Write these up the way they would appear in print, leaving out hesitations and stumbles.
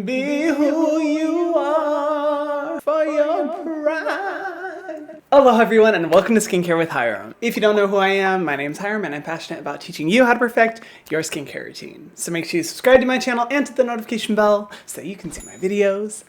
Be who you are for your pride. Aloha everyone and welcome to Skincare with Hiram. If you don't know who I am, my name's Hiram and I'm passionate about teaching you how to perfect your skincare routine. So make sure you subscribe to my channel and hit the notification bell so that you can see my videos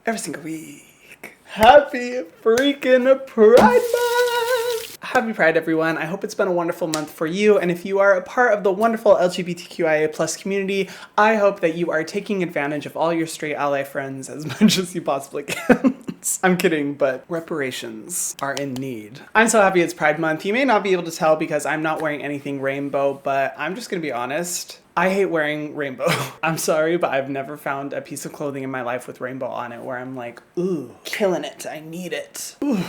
every single week. Happy freaking Pride Month! Happy Pride everyone. I hope it's been a wonderful month for you, and if you are a part of the wonderful LGBTQIA+ community, I hope that you are taking advantage of all your straight ally friends as much as you possibly can. I'm kidding, but reparations are in need. I'm so happy it's Pride Month. You may not be able to tell because I'm not wearing anything rainbow, but I'm just gonna be honest. I hate wearing rainbow. I'm sorry, but I've never found a piece of clothing in my life with rainbow on it where I'm like, ooh, killing it, I need it. Ooh,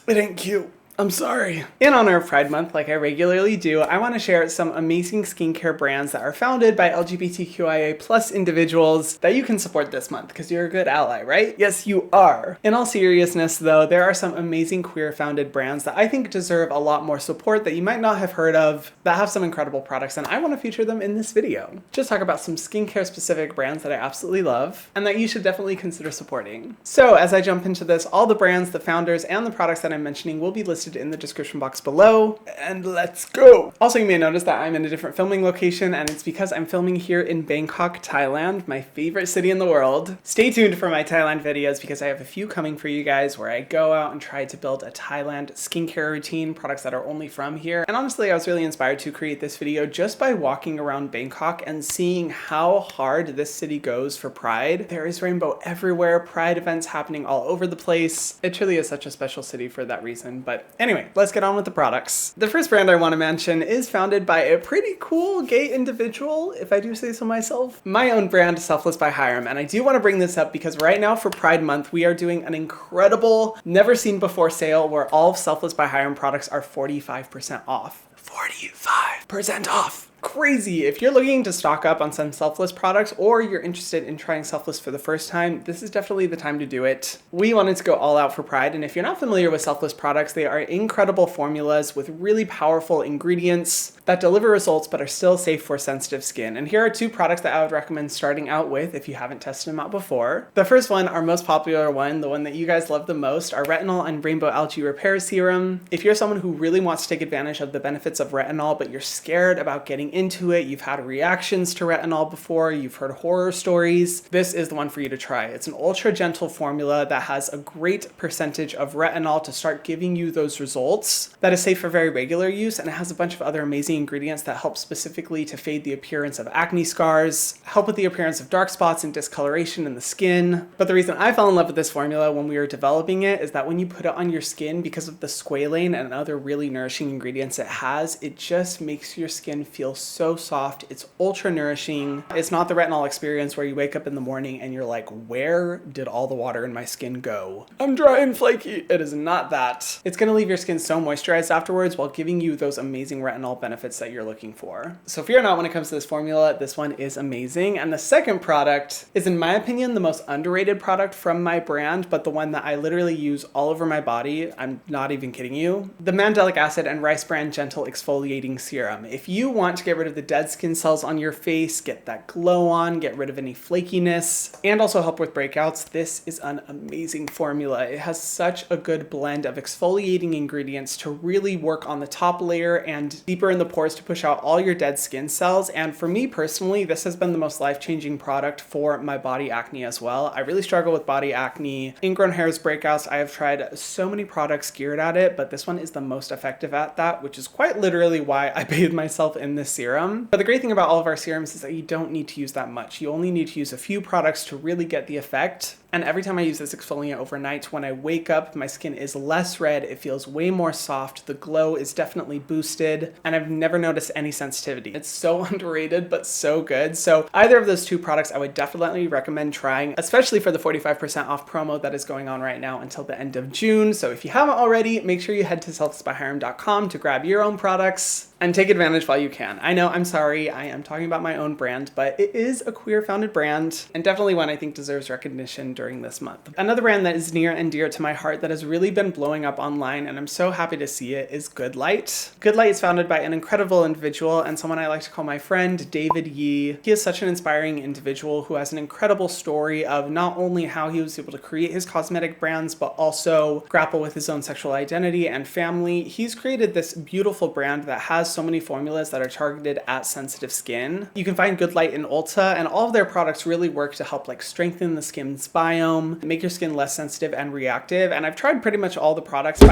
it ain't cute. I'm sorry. In honor of Pride Month, like I regularly do, I want to share some amazing skincare brands that are founded by LGBTQIA+ individuals that you can support this month because you're a good ally, right? Yes, you are. In all seriousness though, there are some amazing queer founded brands that I think deserve a lot more support that you might not have heard of, that have some incredible products, and I want to feature them in this video. Just talk about some skincare specific brands that I absolutely love and that you should definitely consider supporting. So as I jump into this, all the brands, the founders, and the products that I'm mentioning will be listed in the description box below, and let's go. Also, you may notice that I'm in a different filming location, and it's because I'm filming here in Bangkok, Thailand, my favorite city in the world. Stay tuned for my Thailand videos because I have a few coming for you guys where I go out and try to build a Thailand skincare routine, products that are only from here. And honestly, I was really inspired to create this video just by walking around Bangkok and seeing how hard this city goes for Pride. There is rainbow everywhere, Pride events happening all over the place. It truly is such a special city for that reason. But anyway, let's get on with the products. The first brand I want to mention is founded by a pretty cool gay individual, if I do say so myself. My own brand, Selfless by Hiram, and I do want to bring this up because right now for Pride Month, we are doing an incredible, never seen before sale where all of Selfless by Hiram products are 45% off. 45% off! Crazy. If you're looking to stock up on some Selfless products or you're interested in trying Selfless for the first time, this is definitely the time to do it. We wanted to go all out for Pride, and if you're not familiar with Selfless products, they are incredible formulas with really powerful ingredients that deliver results but are still safe for sensitive skin. And here are two products that I would recommend starting out with if you haven't tested them out before. The first one, our most popular one, the one that you guys love the most, our Retinol and Rainbow Algae Repair Serum. If you're someone who really wants to take advantage of the benefits of retinol but you're scared about getting into it, you've had reactions to retinol before, you've heard horror stories, this is the one for you to try. It's an ultra gentle formula that has a great percentage of retinol to start giving you those results, that is safe for very regular use, and it has a bunch of other amazing ingredients that help specifically to fade the appearance of acne scars, help with the appearance of dark spots and discoloration in the skin. But the reason I fell in love with this formula when we were developing it is that when you put it on your skin, because of the squalane and other really nourishing ingredients it has, it just makes your skin feel so soft. It's ultra nourishing. It's not the retinol experience where you wake up in the morning and you're like, where did all the water in my skin go? I'm dry and flaky. It is not that. It's gonna leave your skin so moisturized afterwards while giving you those amazing retinol benefits that you're looking for. So fear not when it comes to this formula, this one is amazing. And the second product is, in my opinion, the most underrated product from my brand, but the one that I literally use all over my body. I'm not even kidding you. The Mandelic Acid and Rice Bran Gentle Exfoliating Serum. If you want to get rid of the dead skin cells on your face, get that glow on, get rid of any flakiness, and also help with breakouts, this is an amazing formula. It has such a good blend of exfoliating ingredients to really work on the top layer and deeper in the pores to push out all your dead skin cells. And for me personally, this has been the most life-changing product for my body acne as well. I really struggle with body acne, ingrown hairs, breakouts. I have tried so many products geared at it, but this one is the most effective at that, which is quite literally why I bathe myself in this serum. But the great thing about all of our serums is that you don't need to use that much. You only need to use a few products to really get the effect. And every time I use this exfoliant overnight, when I wake up, my skin is less red, it feels way more soft, the glow is definitely boosted, and I've never noticed any sensitivity. It's so underrated, but so good. So either of those two products I would definitely recommend trying, especially for the 45% off promo that is going on right now until the end of June. So if you haven't already, make sure you head to selflessbyhiram.com to grab your own products and take advantage while you can. I know, I'm sorry, I am talking about my own brand, but it is a queer founded brand and definitely one I think deserves recognition during this month. Another brand that is near and dear to my heart that has really been blowing up online, and I'm so happy to see it, is Good Light. Good Light is founded by an incredible individual and someone I like to call my friend, David Yee. He is such an inspiring individual who has an incredible story of not only how he was able to create his cosmetic brands, but also grapple with his own sexual identity and family. He's created this beautiful brand that has so many formulas that are targeted at sensitive skin. You can find Good Light in Ulta, and all of their products really work to help like strengthen the skin's biome, make your skin less sensitive and reactive. And I've tried pretty much all the products,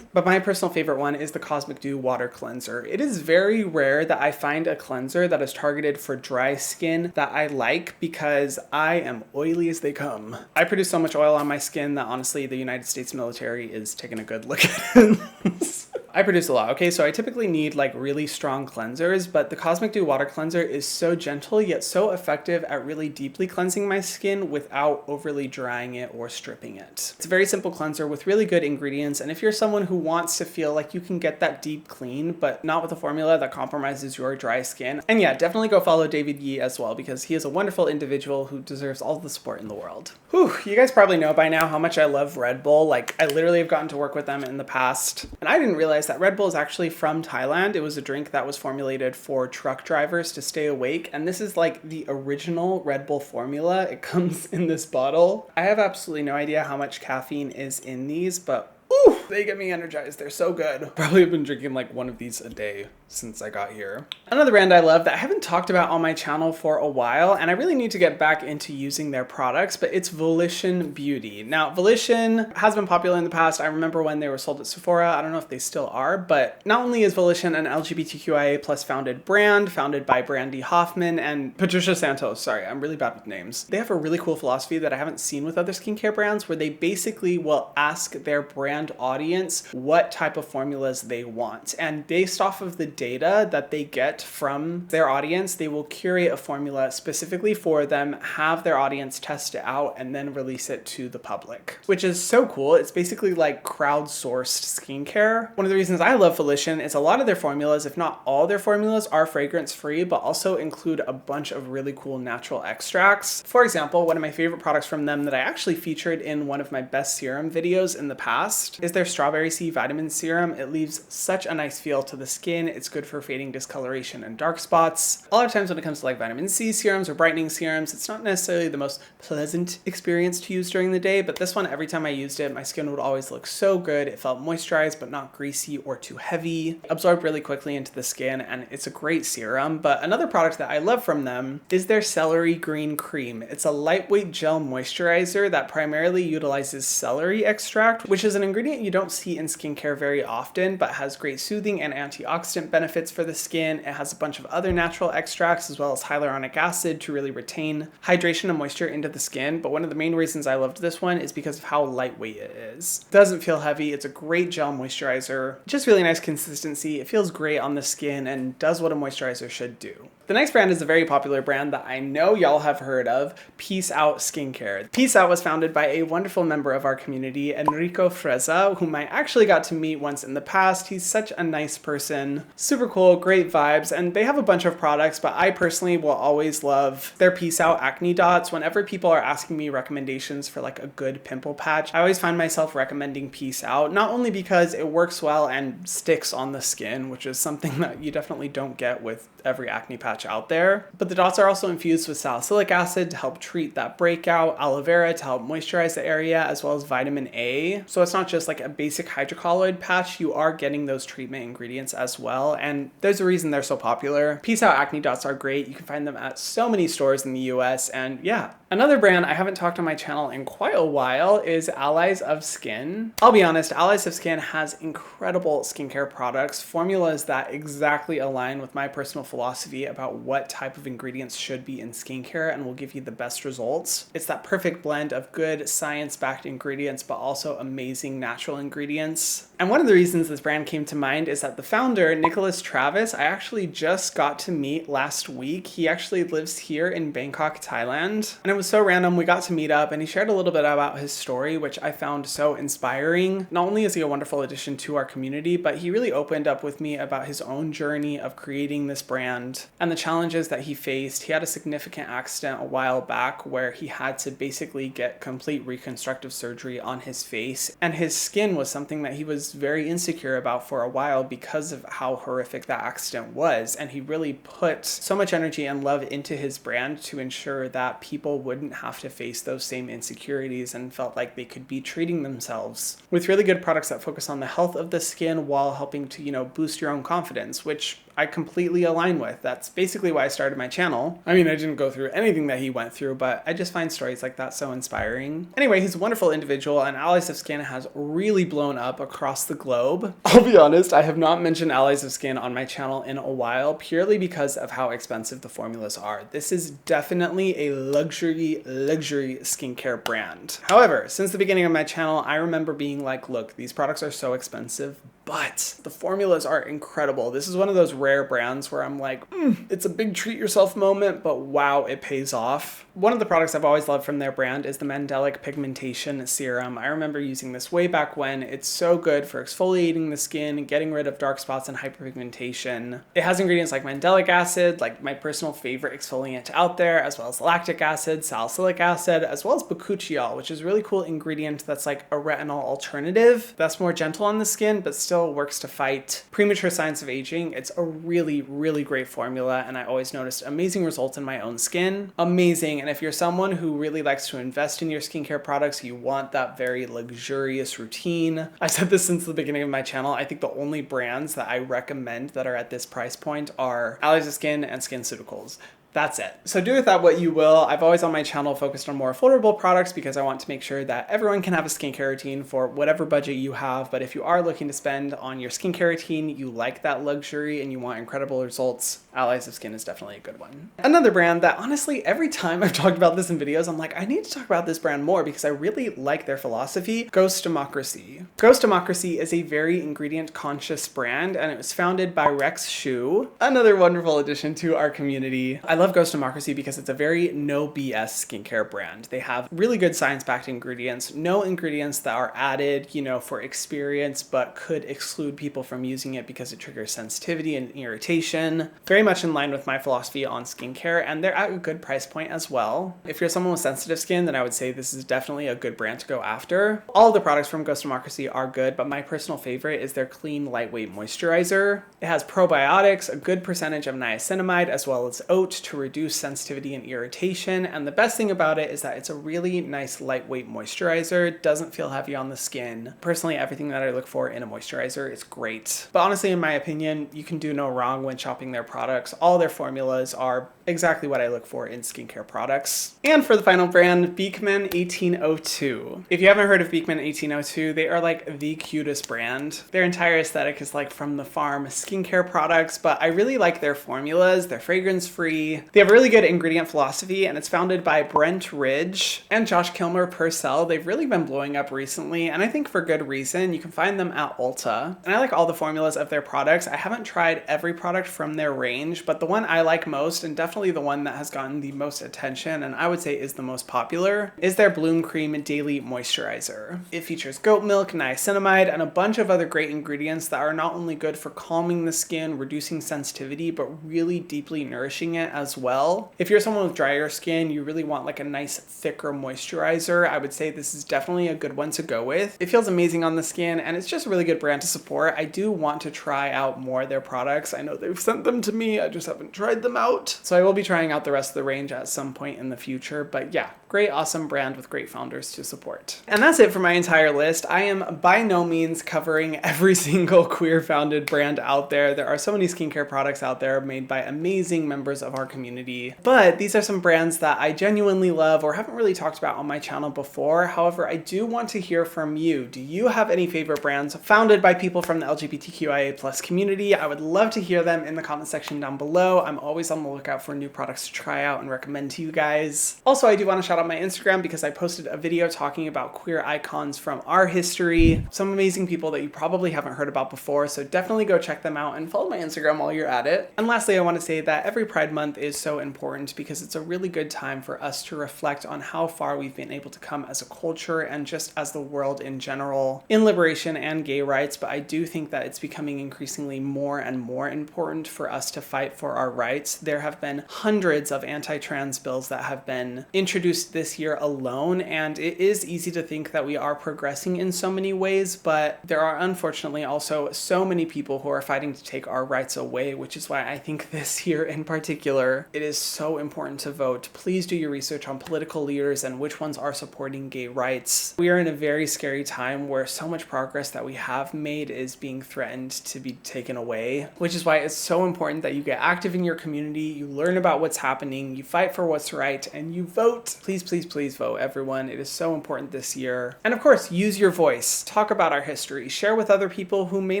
but my personal favorite one is the Cosmic Dew Water Cleanser. It is very rare that I find a cleanser that is targeted for dry skin that I like, because I am oily as they come. I produce so much oil on my skin that honestly the United States military is taking a good look at it. I produce a lot, okay? So I typically need like really strong cleansers, but the Cosmic Dew Water Cleanser is so gentle yet so effective at really deeply cleansing my skin without overly drying it or stripping it. It's a very simple cleanser with really good ingredients, and if you're someone who wants to feel like you can get that deep clean, but not with a formula that compromises your dry skin, and yeah, definitely go follow David Yee as well, because he is a wonderful individual who deserves all the support in the world. Whew, you guys probably know by now how much I love Red Bull. Like, I literally have gotten to work with them in the past, and I didn't realize that Red Bull is actually from Thailand. It was a drink that was formulated for truck drivers to stay awake, and this is like the original Red Bull formula. It comes in this bottle. I have absolutely no idea how much caffeine is in these, but ooh, they get me energized. They're so good. Probably have been drinking like one of these a day since I got here. Another brand I love that I haven't talked about on my channel for a while, and I really need to get back into using their products, but it's Volition Beauty. Now, Volition has been popular in the past. I remember when they were sold at Sephora. I don't know if they still are, but not only is Volition an LGBTQIA+ founded brand, founded by Brandy Hoffman and Patricia Santos. Sorry, I'm really bad with names. They have a really cool philosophy that I haven't seen with other skincare brands, where they basically will ask their brand audience what type of formulas they want, and based off of the data that they get from their audience, they will curate a formula specifically for them, have their audience test it out, and then release it to the public, which is so cool. It's basically like crowdsourced skincare. One of the reasons I love Volition is a lot of their formulas, if not all their formulas, are fragrance free, but also include a bunch of really cool natural extracts. For example, one of my favorite products from them that I actually featured in one of my best serum videos in the past is their Strawberry C Vitamin Serum. It leaves such a nice feel to the skin. It's good for fading discoloration and dark spots. A lot of times when it comes to like vitamin C serums or brightening serums, it's not necessarily the most pleasant experience to use during the day, but this one, every time I used it, my skin would always look so good. It felt moisturized but not greasy or too heavy, absorbed really quickly into the skin, and it's a great serum. But another product that I love from them is their Celery Green Cream. It's a lightweight gel moisturizer that primarily utilizes celery extract, which is an ingredient you don't see in skincare very often, but has great soothing and antioxidant benefits for the skin. It has a bunch of other natural extracts as well as hyaluronic acid to really retain hydration and moisture into the skin. But one of the main reasons I loved this one is because of how lightweight it is. It doesn't feel heavy. It's a great gel moisturizer. Just really nice consistency. It feels great on the skin and does what a moisturizer should do. The next brand is a very popular brand that I know y'all have heard of, Peace Out Skincare. Peace Out was founded by a wonderful member of our community, Enrico Frezza, whom I actually got to meet once in the past. He's such a nice person, super cool, great vibes, and they have a bunch of products, but I personally will always love their Peace Out Acne Dots. Whenever people are asking me recommendations for like a good pimple patch, I always find myself recommending Peace Out, not only because it works well and sticks on the skin, which is something that you definitely don't get with every acne patch out there, but the dots are also infused with salicylic acid to help treat that breakout, aloe vera to help moisturize the area, as well as vitamin A. So it's not just like a basic hydrocolloid patch, you are getting those treatment ingredients as well, and there's a reason they're so popular. Peace Out Acne Dots are great. You can find them at so many stores in the US, and yeah. Another brand I haven't talked on my channel in quite a while is Allies of Skin. I'll be honest, Allies of Skin has incredible skincare products, formulas that exactly align with my personal philosophy about what type of ingredients should be in skincare and will give you the best results. It's that perfect blend of good science-backed ingredients, but also amazing natural ingredients. And one of the reasons this brand came to mind is that the founder, Nicholas Travis, I actually just got to meet last week. He actually lives here in Bangkok, Thailand. And it was so random. We got to meet up and he shared a little bit about his story, which I found so inspiring. Not only is he a wonderful addition to our community, but he really opened up with me about his own journey of creating this brand and the the challenges that he faced. He had a significant accident a while back where he had to basically get complete reconstructive surgery on his face, and his skin was something that he was very insecure about for a while because of how horrific that accident was, and he really put so much energy and love into his brand to ensure that people wouldn't have to face those same insecurities and felt like they could be treating themselves with really good products that focus on the health of the skin while helping to, boost your own confidence, which I completely align with. That's basically why I started my channel. I mean, I didn't go through anything that he went through, but I just find stories like that so inspiring. Anyway, he's a wonderful individual, and Allies of Skin has really blown up across the globe. I'll be honest, I have not mentioned Allies of Skin on my channel in a while, purely because of how expensive the formulas are. This is definitely a luxury skincare brand. However, since the beginning of my channel, I remember being like, look, these products are so expensive, but the formulas are incredible. This is one of those rare brands where I'm like, it's a big treat yourself moment, but wow, it pays off. One of the products I've always loved from their brand is the Mandelic Pigmentation Serum. I remember using this way back when. It's so good for exfoliating the skin, getting rid of dark spots and hyperpigmentation. It has ingredients like mandelic acid, like my personal favorite exfoliant out there, as well as lactic acid, salicylic acid, as well as bakuchiol, which is a really cool ingredient that's like a retinol alternative that's more gentle on the skin, but still works to fight premature signs of aging. It's a really great formula, and I always noticed amazing results in my own skin. Amazing. And if you're someone who really likes to invest in your skincare products, you want that very luxurious routine. I said this since the beginning of my channel. I think the only brands that I recommend that are at this price point are Allies of Skin and SkinCeuticals. That's it. So do with that what you will. I've always on my channel focused on more affordable products because I want to make sure that everyone can have a skincare routine for whatever budget you have. But if you are looking to spend on your skincare routine, you like that luxury and you want incredible results, Allies of Skin is definitely a good one. Another brand that honestly, every time I've talked about this in videos, I'm like, I need to talk about this brand more because I really like their philosophy. Ghost Democracy. Ghost Democracy is a very ingredient conscious brand, and it was founded by Rex Shu, another wonderful addition to our community. I love Ghost Democracy because it's a very no BS skincare brand. They have really good science-backed ingredients, no ingredients that are added, for experience, but could exclude people from using it because it triggers sensitivity and irritation. Very much in line with my philosophy on skincare, and they're at a good price point as well. If you're someone with sensitive skin, then I would say this is definitely a good brand to go after. All of the products from Ghost Democracy are good, but my personal favorite is their clean, lightweight moisturizer. It has probiotics, a good percentage of niacinamide, as well as oat to reduce sensitivity and irritation. And the best thing about it is that it's a really nice, lightweight moisturizer. It doesn't feel heavy on the skin. Personally, everything that I look for in a moisturizer is great. But honestly, in my opinion, you can do no wrong when shopping their products. All their formulas are exactly what I look for in skincare products. And for the final brand, Beekman 1802. If you haven't heard of Beekman 1802, they are like the cutest brand. Their entire aesthetic is like from the farm skincare products, but I really like their formulas. They're fragrance free. They have a really good ingredient philosophy, and it's founded by Brent Ridge and Josh Kilmer Purcell. They've really been blowing up recently, and I think for good reason. You can find them at Ulta. And I like all the formulas of their products. I haven't tried every product from their range, but the one I like most, and definitely the one that has gotten the most attention, and I would say is the most popular, is their Bloom Cream Daily Moisturizer. It features goat milk, niacinamide, and a bunch of other great ingredients that are not only good for calming the skin, reducing sensitivity, but really deeply nourishing it as well. If you're someone with drier skin, you really want like a nice, thicker moisturizer, I would say this is definitely a good one to go with. It feels amazing on the skin, and it's just a really good brand to support. I do want to try out more of their products. I know they've sent them to me, I just haven't tried them out. So I will be trying out the rest of the range at some point in the future, but yeah, great, awesome brand with great founders to support. And that's it for my entire list. I am by no means covering every single queer founded brand out there. There are so many skincare products out there made by amazing members of our community, but these are some brands that I genuinely love or haven't really talked about on my channel before. However, I do want to hear from you. Do you have any favorite brands founded by people from the LGBTQIA+ community? I would love to hear them in the comment section down below. I'm always on the lookout for new products to try out and recommend to you guys. Also, I do want to shout out on my Instagram because I posted a video talking about queer icons from our history, some amazing people that you probably haven't heard about before, so definitely go check them out and follow my Instagram while you're at it. And lastly, I want to say that every Pride Month is so important because it's a really good time for us to reflect on how far we've been able to come as a culture and just as the world in general in liberation and gay rights. But I do think that it's becoming increasingly more and more important for us to fight for our rights. There have been hundreds of anti-trans bills that have been introduced this year alone, and it is easy to think that we are progressing in so many ways, but there are unfortunately also so many people who are fighting to take our rights away, which is why I think this year in particular, it is so important to vote. Please do your research on political leaders and which ones are supporting gay rights. We are in a very scary time where so much progress that we have made is being threatened to be taken away, which is why it's so important that you get active in your community, you learn about what's happening, you fight for what's right, and you vote. Please, please, please vote, everyone. It is so important this year. And of course, use your voice. Talk about our history. Share with other people who may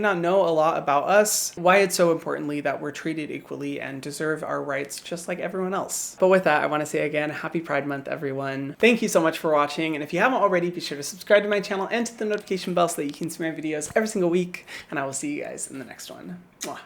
not know a lot about us why it's so importantly that we're treated equally and deserve our rights just like everyone else. But with that, I want to say again, happy Pride Month, everyone. Thank you so much for watching. And if you haven't already, be sure to subscribe to my channel and hit the notification bell so that you can see my videos every single week. And I will see you guys in the next one. Mwah.